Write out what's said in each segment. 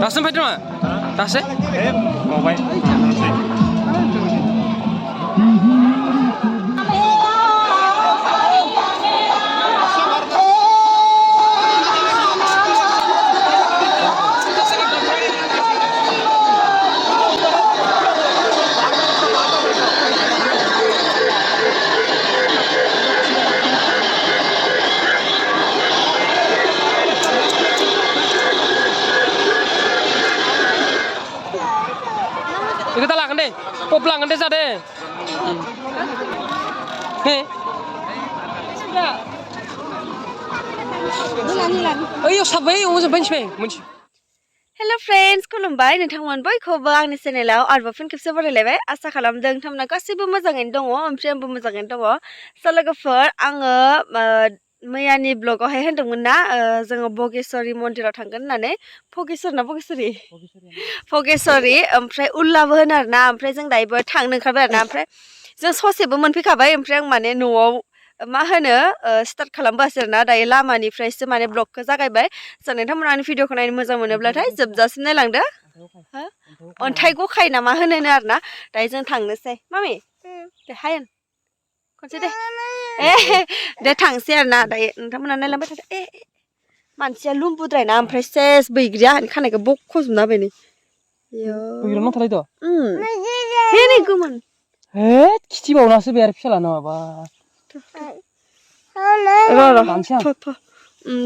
दासो फैदों नामा दासो माबाय Kita lakukan deh, poplang deh sada. Hei. Ayo sabai, umur bench pe, munci. Hello friends, खुलुमबाय नोंथांमोन बयखौबो आंनि चेनेलाव आरोबाव फिन खेबसे बरायलायबाय आसा खालामदों नोंथांमोना गासैबो मोजाङैनो दङ ओमफ्राय आंबो मोजाङैनो दङ स' लोगोफोर आङो मैयानि ब्लगावहाय होनदोंमोन ना जोङो भगेश्वरी मन्दिराव थांगोन होननानै भगेश्वरी ओमफ्राय उल्लाबो होनो आरोना ओमफ्राय जों दायोबो थांनो ओंखारबाय आरोना ओमफ्राय जों ससेबो मोनफैखाबाय ओमफ्राय आं माने न'आव मा होनो स्टार्ट खालामबोआसै आरोना दायो लामानिफ्रायसो माने ब्लगखौ जागायबाय स' नोंथांमोना आंनि भिडिअखौ नायनो मोजां मोनोब्लाथाय जोबजासिम नायलांदो अन्थाइ गखाय ना मा होनो आरोना दायो जों थांनोसै मामि दे हायेन खनसे दे दे थांसै आरोना दायो नोंथांमोना नायलांबाय थादो मानसिया लुम्बुद्रायना ओमफ्राय सेस बैग्रिया खानायखौ बख'जोबना होबाय नै Pagiro nang talay to. हे नै गोमोन Kiti bawa biar pisah nama ba.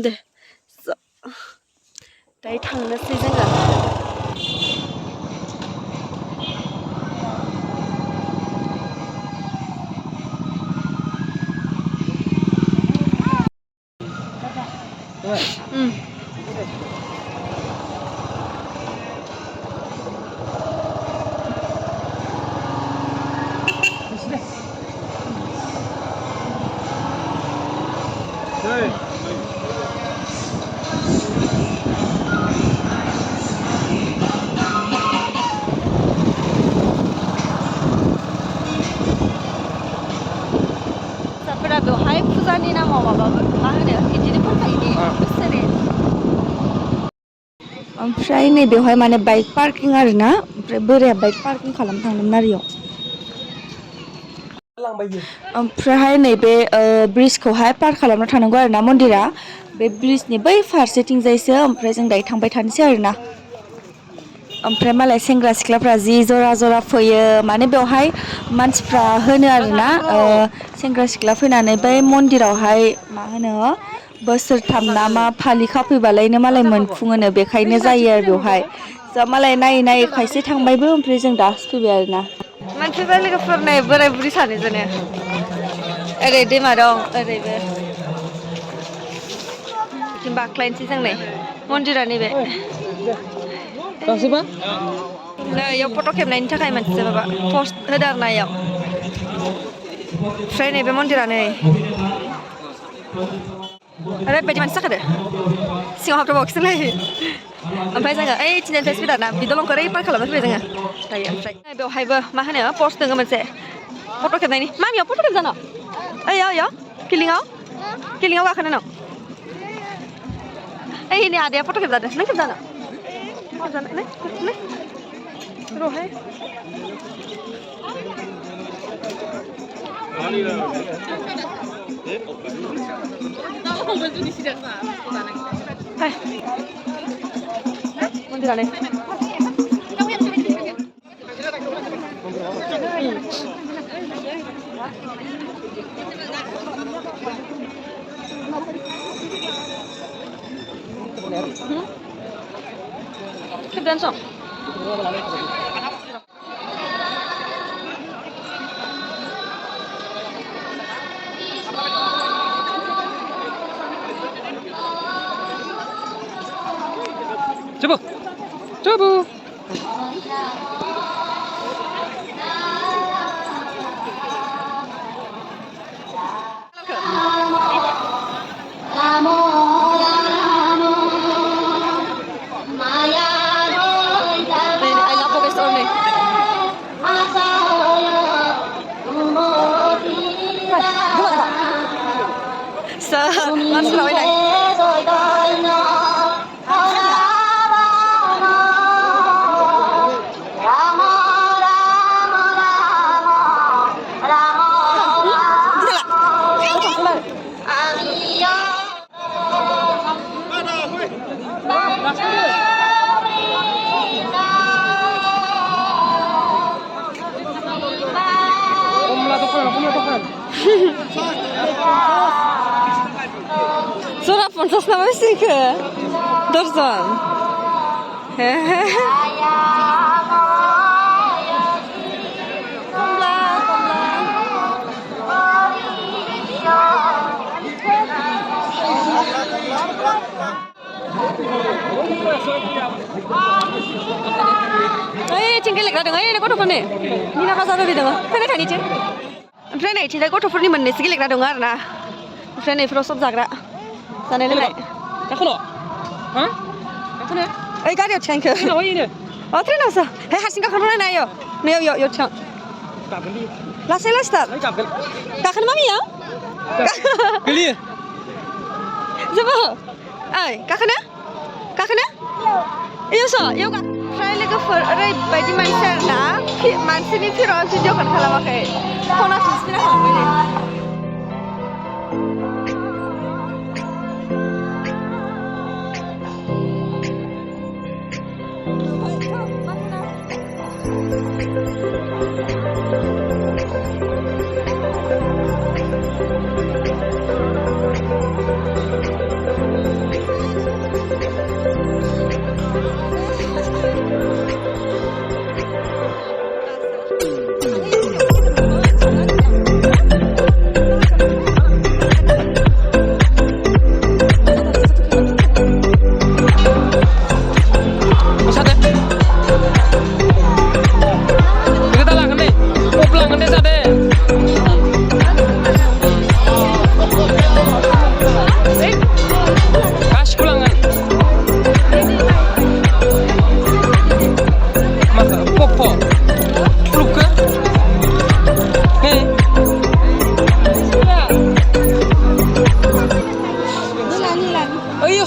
दे दायो थांनोसै जोङो फिसाफोरा बेवहाय फुजानि नामाव माबा मा होनो बिदिनो फोनखायोदि बोसोरे ओमफ्राय नै बेवहाय माने बाइक पार्किं आरोना ओमफ्राय बोराया बाइक पार्किं खालामनो थांदोंमोन आरो इयाव ओमफ्रायहाय नैबे ब्रिजखौहाय पार खालामना थानांगौ आरोना मन्दिरा बे ब्रिजनि बै फारसेथिंजायसो ओमफ्राय जों दायो थांबाय थानोसै आरोना ओमफ्राय मालाय सेंग्रा सिख्लाफ्रा जि जरा जरा फैयो माने बेवहाय मानसिफ्रा होनो आरोना सेंग्रा सिख्ला फैनानै बै मन्दिरावहाय मा होनो बोसोरथाम ना मा फालिखा फैबालायनो मालाय मोनफुङोनो बेखायनो जायो आरो बेवहाय जा मालाय नायै नायै खायसे थांबायबो ओमफ्राय जों दासो फैबाय आरोना मोनफैबाय लोगोफोर नै बोराय बुरि सानैजोंनो ओरै दैमा दं ओरैबो बिथिं बाख्लायनोसै जों नै मन्दिरा नैबे Kasih ba? नै इयाव फट' खेबनायनि थाखाय मोनसे माबा पस्ट होदों आरोना इयाव ओमफ्राय नैबे मन्दिरा नै ओरैबायदि मानसि जाखादो सिङाव हाबथाबावाखैसो नै ओमफ्राय जोङो ओइ थिनालिनिफ्राय फैदों आरोना बि दलंखौ ओरै पार खालामना फैबाय जोङो दायो ओमफ्राय बेवहायबो मा होनो पस्ट दङ मोनसे फट' खेबनायनि मामियाव फट' खेबजानो ओइयाव किलिङाव गाखोनो नों ओइ नै आदाया फट' खेबजादो नों खेबजानो रहाय मन्दिरा नै खेबजानो सं Coba. Langsung away deh. Jora 50 na beseike. Dorzon. tinggal lek dong, ini gotofone. Ini nak kasar tadi dong. Mana tadi cek? Ompray nih, tinggal gotofone mana sih lek dong arna. Ompray nih, first zagra. Sana lek. Kakono? Hah? Kakono? Gari ocang ke? Ini apa ini? Oh, terus nasa. Hasin kakono na yo. Yo ocang. Kapan di? Lasai lastar. Kapan? Kakan mami ya? Beli. Coba. Kakana? Kakana? Iya so, iya kan. Saya lagi oरैबायदि मानसि आरोना मानसिनि फिराव भिडिअ'खौनो खालामाखै फना थुसिना खालामबाय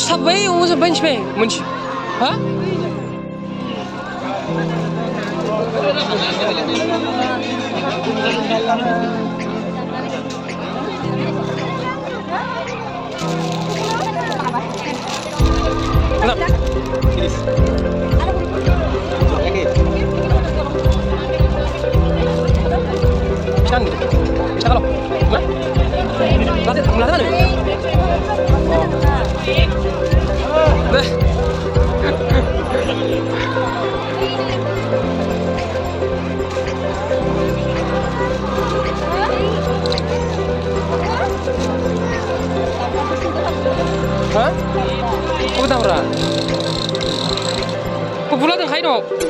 Sabay onze bench mee, munch. Hah? Kenapa? Bisa kalau. Latih mana? Hah? Kau tahu tak? Kau pulang dengan kain ok?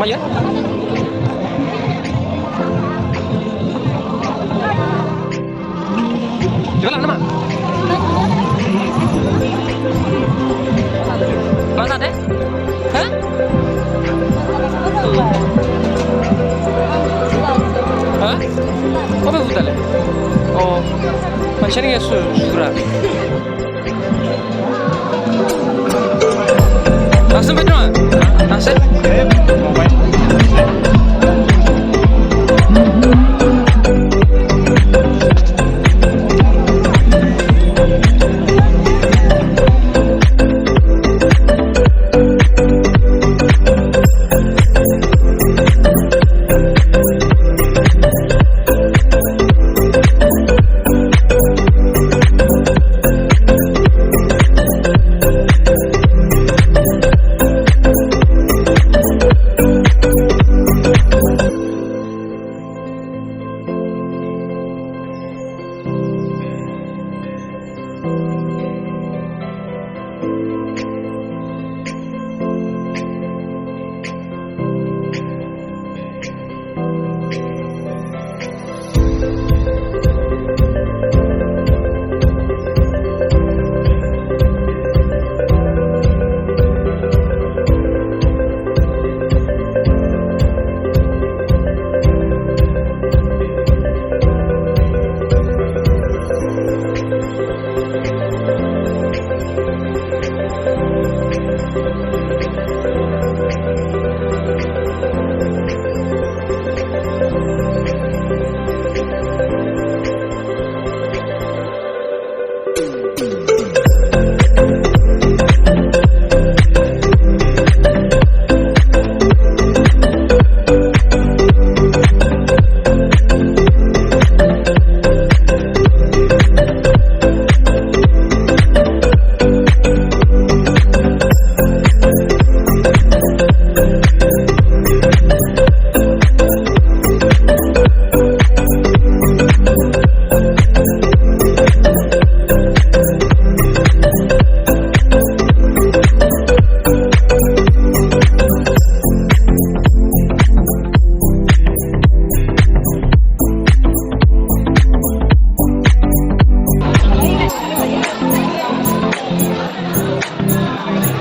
Maya? Jualan nama? Mana deh? Hah? Hah? Apa betul? Oh, macam ni surah. Langsung betul tak? Langsung? Mobile.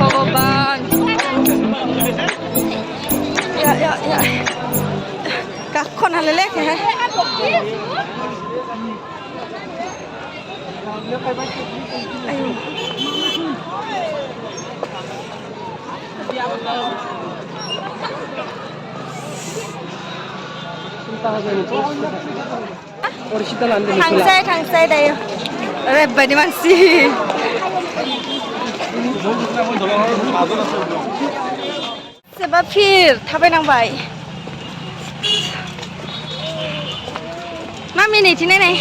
Pagkaban. Ya. Kakon halelek ya. Ayo. Tangsai dayo. Orebadi mansi. Sebab फिर थाबायनांबाय mummy नैथिंनाय नाय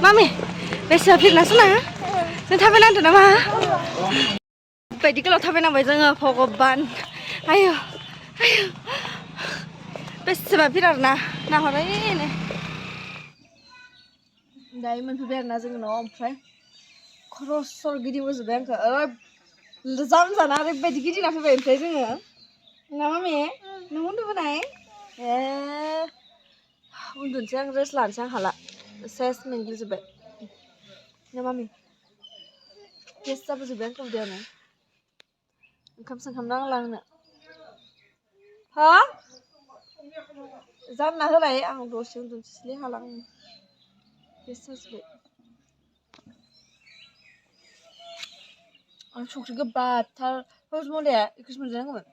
mummy बेसेबा फिरनासो ना जों थाबायनांदों नामा बायदि गोलाव थाबायनांबाय जोङो भगबान आयौ बेसेबा फिर आरोना नाहरनायनो दायो मोनफैबाय आरोना जोङो न'आव ओमफ्राय खर' सर गिदिंबोजोब्बाय आंखौ जाम जाना ओरैबायदि गिदिंना फैबाय ओमफ्राय जोङो ना मामि नों उन्दुबोनाय उन्दुनोसै आं रेस्ट लानोसै आं हाला सेस मेंग्लिजोब्बाय ना मामि गेस जाबोजोब्बाय आंखौ उदैयानो ओंखाम सोंखाम नांला आंनो हा जानना होलाय आं दसे उन्दुनोसैलै हाला आं गेस जाजोब्बाय आं संख्रि गोबाबथार हजमलाया बेखौसो मोनजानांगौमोन